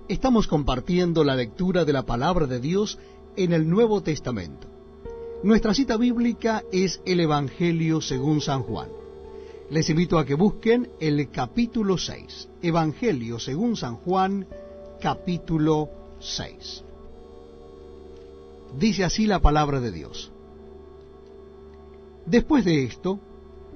Estamos compartiendo la lectura de la Palabra de Dios en el Nuevo Testamento. Nuestra cita bíblica es el Evangelio según San Juan. Les invito a que busquen el capítulo 6. Evangelio según San Juan, capítulo 6. Dice así la Palabra de Dios. Después de esto,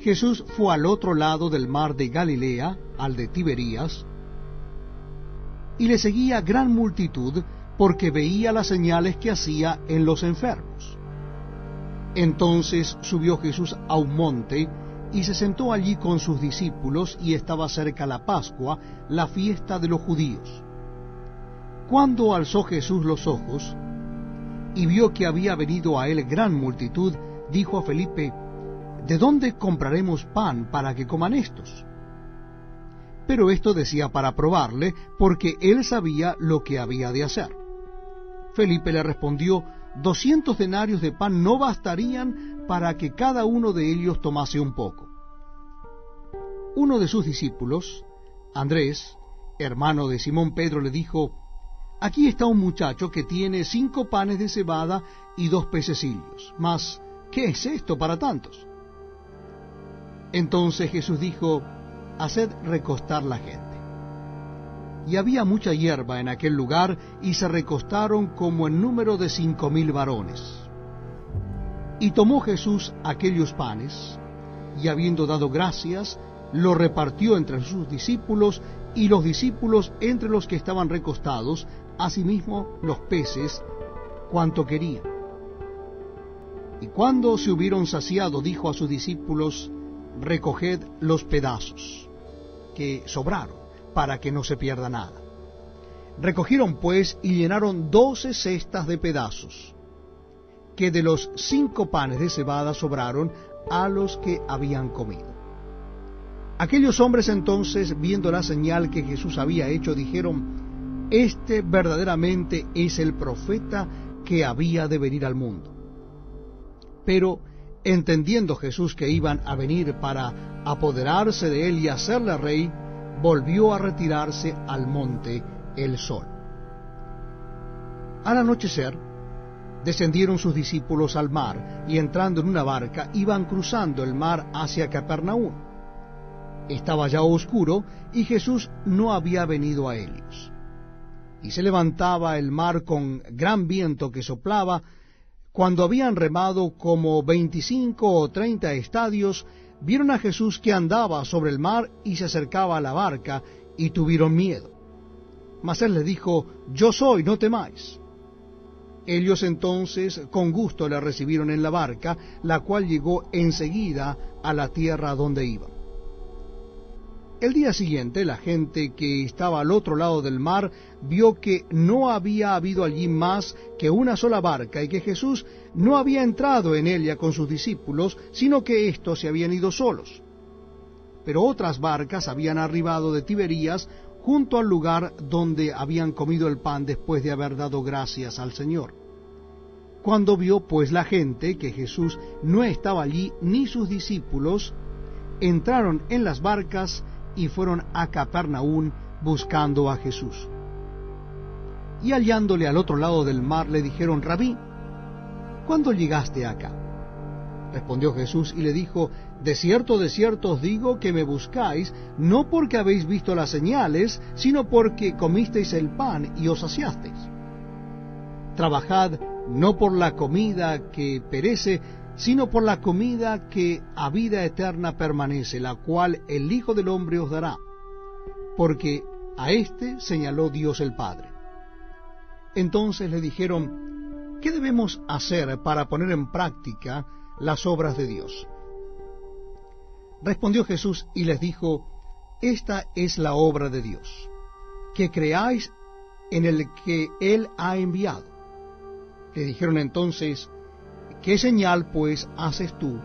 Jesús fue al otro lado del mar de Galilea, al de Tiberías, y le seguía gran multitud porque veía las señales que hacía en los enfermos. Entonces subió Jesús a un monte y se sentó allí con sus discípulos, y estaba cerca la Pascua, la fiesta de los judíos. Cuando alzó Jesús los ojos y vio que había venido a él gran multitud, dijo a Felipe: ¿De dónde compraremos pan para que coman estos? Pero esto decía para probarle, porque él sabía lo que había de hacer. Felipe le respondió: 200 denarios de pan no bastarían para que cada uno de ellos tomase un poco. Uno de sus discípulos, Andrés, hermano de Simón Pedro, le dijo: Aquí está un muchacho que tiene 5 panes de cebada y 2 pececillos. Mas, ¿qué es esto para tantos? Entonces Jesús dijo: Haced recostar la gente. Y había mucha hierba en aquel lugar, y se recostaron como en número de 5,000 varones. Y tomó Jesús aquellos panes, y habiendo dado gracias, lo repartió entre sus discípulos, y los discípulos entre los que estaban recostados, asimismo los peces, cuanto querían. Y cuando se hubieron saciado, dijo a sus discípulos: Recoged los pedazos que sobraron, para que no se pierda nada. Recogieron pues y llenaron 12 cestas de pedazos, que de los 5 panes de cebada sobraron a los que habían comido. Aquellos hombres entonces, viendo la señal que Jesús había hecho, dijeron: Este verdaderamente es el profeta que había de venir al mundo. Pero entendiendo Jesús que iban a venir para apoderarse de él y hacerle rey, volvió a retirarse al monte el sol. Al anochecer, descendieron sus discípulos al mar, y entrando en una barca, iban cruzando el mar hacia Capernaum. Estaba ya oscuro, y Jesús no había venido a ellos. Y se levantaba el mar con gran viento que soplaba. Cuando habían remado como 25 o 30 estadios, vieron a Jesús que andaba sobre el mar y se acercaba a la barca, y tuvieron miedo. Mas él les dijo: Yo soy, no temáis. Ellos entonces con gusto le recibieron en la barca, la cual llegó enseguida a la tierra donde iban. El día siguiente, la gente que estaba al otro lado del mar vio que no había habido allí más que una sola barca, y que Jesús no había entrado en ella con sus discípulos, sino que éstos se habían ido solos. Pero otras barcas habían arribado de Tiberías, junto al lugar donde habían comido el pan después de haber dado gracias al Señor. Cuando vio pues la gente que Jesús no estaba allí ni sus discípulos, entraron en las barcas y fueron a Capernaum buscando a Jesús. Y hallándole al otro lado del mar, le dijeron: Rabí, ¿cuándo llegaste acá? Respondió Jesús y le dijo: de cierto os digo que me buscáis, no porque habéis visto las señales, sino porque comisteis el pan y os saciasteis. Trabajad no por la comida que perece, sino por la comida que a vida eterna permanece, la cual el Hijo del Hombre os dará, porque a éste señaló Dios el Padre. Entonces le dijeron: ¿qué debemos hacer para poner en práctica las obras de Dios? Respondió Jesús y les dijo: Esta es la obra de Dios, que creáis en el que Él ha enviado. Le dijeron entonces: ¿qué señal pues haces tú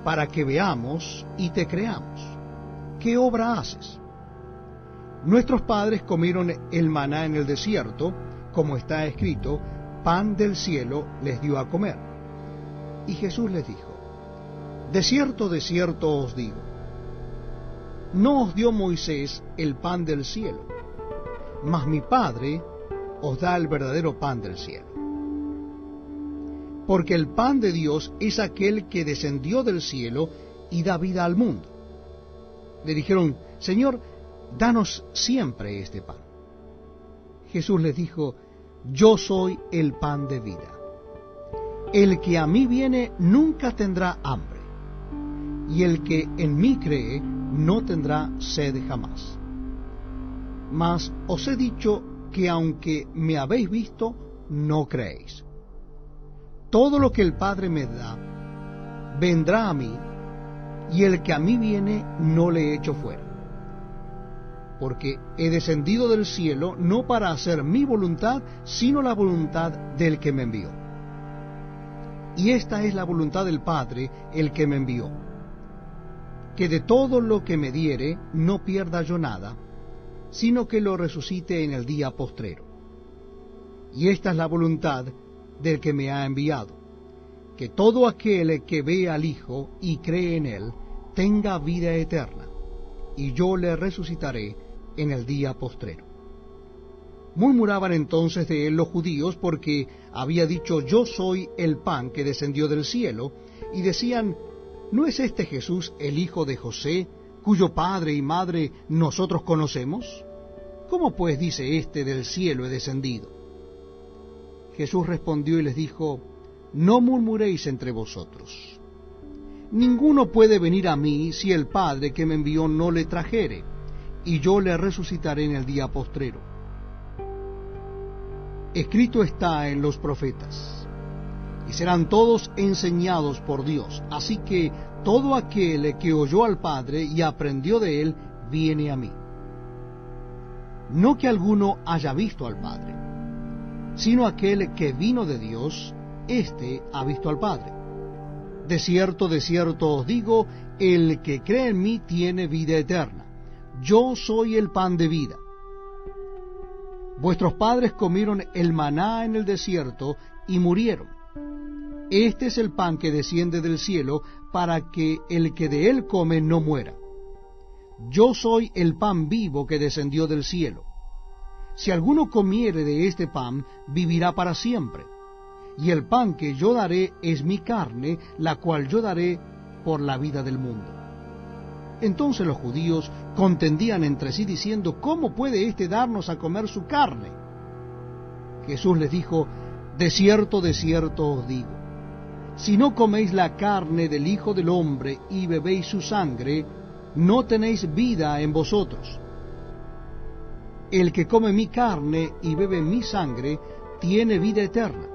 para que veamos y te creamos? ¿Qué obra haces? Nuestros padres comieron el maná en el desierto, como está escrito: pan del cielo les dio a comer. Y Jesús les dijo: de cierto os digo, no os dio Moisés el pan del cielo, mas mi Padre os da el verdadero pan del cielo. Porque el pan de Dios es aquel que descendió del cielo y da vida al mundo. Le dijeron: Señor, danos siempre este pan. Jesús les dijo: Yo soy el pan de vida. El que a mí viene nunca tendrá hambre, y el que en mí cree no tendrá sed jamás. Mas os he dicho que aunque me habéis visto, no creéis. Todo lo que el Padre me da, vendrá a mí, y el que a mí viene, no le echo fuera. Porque he descendido del cielo no para hacer mi voluntad, sino la voluntad del que me envió. Y esta es la voluntad del Padre, el que me envió, que de todo lo que me diere no pierda yo nada, sino que lo resucite en el día postrero. Y esta es la voluntad del que me ha enviado, que todo aquel que ve al Hijo y cree en él tenga vida eterna, y yo le resucitaré en el día postrero. Murmuraban entonces de él los judíos, porque había dicho: Yo soy el pan que descendió del cielo, y decían: ¿No es este Jesús el hijo de José, cuyo padre y madre nosotros conocemos? ¿Cómo pues dice éste: del cielo he descendido? Jesús respondió y les dijo: No murmuréis entre vosotros. Ninguno puede venir a mí si el Padre que me envió no le trajere, y yo le resucitaré en el día postrero. Escrito está en los profetas: y serán todos enseñados por Dios. Así que todo aquel que oyó al Padre y aprendió de él, viene a mí. No que alguno haya visto al Padre, sino aquel que vino de Dios, éste ha visto al Padre. De cierto os digo, el que cree en mí tiene vida eterna. Yo soy el pan de vida. Vuestros padres comieron el maná en el desierto y murieron. Este es el pan que desciende del cielo, para que el que de él come no muera. Yo soy el pan vivo que descendió del cielo. Si alguno comiere de este pan, vivirá para siempre. Y el pan que yo daré es mi carne, la cual yo daré por la vida del mundo. Entonces los judíos contendían entre sí diciendo: ¿Cómo puede éste darnos a comer su carne? Jesús les dijo: De cierto os digo, si no coméis la carne del Hijo del Hombre y bebéis su sangre, no tenéis vida en vosotros. El que come mi carne y bebe mi sangre, tiene vida eterna,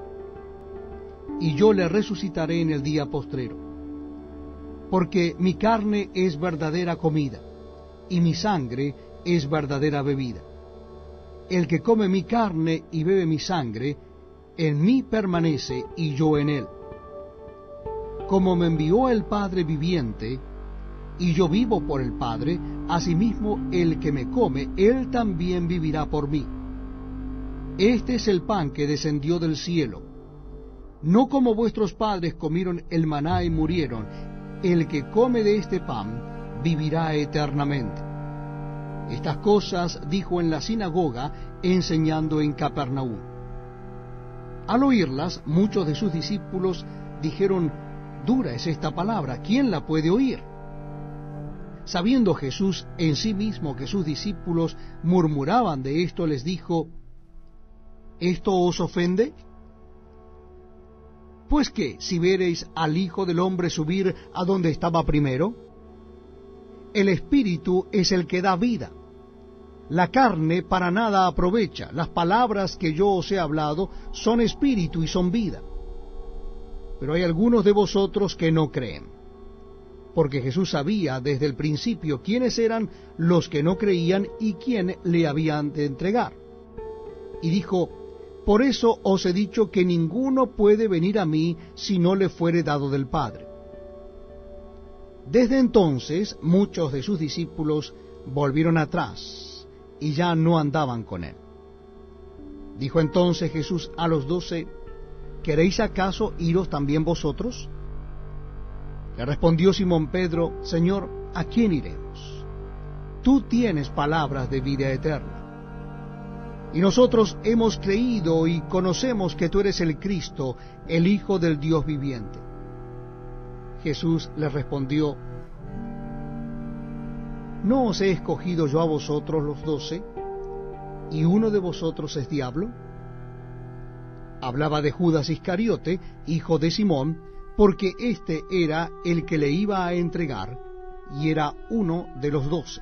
y yo le resucitaré en el día postrero. Porque mi carne es verdadera comida, y mi sangre es verdadera bebida. El que come mi carne y bebe mi sangre, en mí permanece y yo en él. Como me envió el Padre viviente, y yo vivo por el Padre, asimismo el que me come, él también vivirá por mí. Este es el pan que descendió del cielo. No como vuestros padres comieron el maná y murieron. El que come de este pan vivirá eternamente. Estas cosas dijo en la sinagoga, enseñando en Capernaum. Al oírlas, muchos de sus discípulos dijeron: Dura es esta palabra, ¿quién la puede oír? Sabiendo Jesús en sí mismo que sus discípulos murmuraban de esto, les dijo: ¿Esto os ofende? Pues qué, si viereis al Hijo del Hombre subir a donde estaba primero. El Espíritu es el que da vida. La carne para nada aprovecha. Las palabras que yo os he hablado son espíritu y son vida. Pero hay algunos de vosotros que no creen. Porque Jesús sabía desde el principio quiénes eran los que no creían y quién le habían de entregar. Y dijo: Por eso os he dicho que ninguno puede venir a mí si no le fuere dado del Padre. Desde entonces muchos de sus discípulos volvieron atrás y ya no andaban con él. Dijo entonces Jesús a los 12: ¿Queréis acaso iros también vosotros? Le respondió Simón Pedro: Señor, ¿a quién iremos? Tú tienes palabras de vida eterna. y nosotros hemos creído y conocemos que tú eres el Cristo, el Hijo del Dios viviente. Jesús le respondió: ¿no os he escogido yo a vosotros los 12, y uno de vosotros es diablo? Hablaba de Judas Iscariote, hijo de Simón, porque éste era el que le iba a entregar, y era uno de los 12.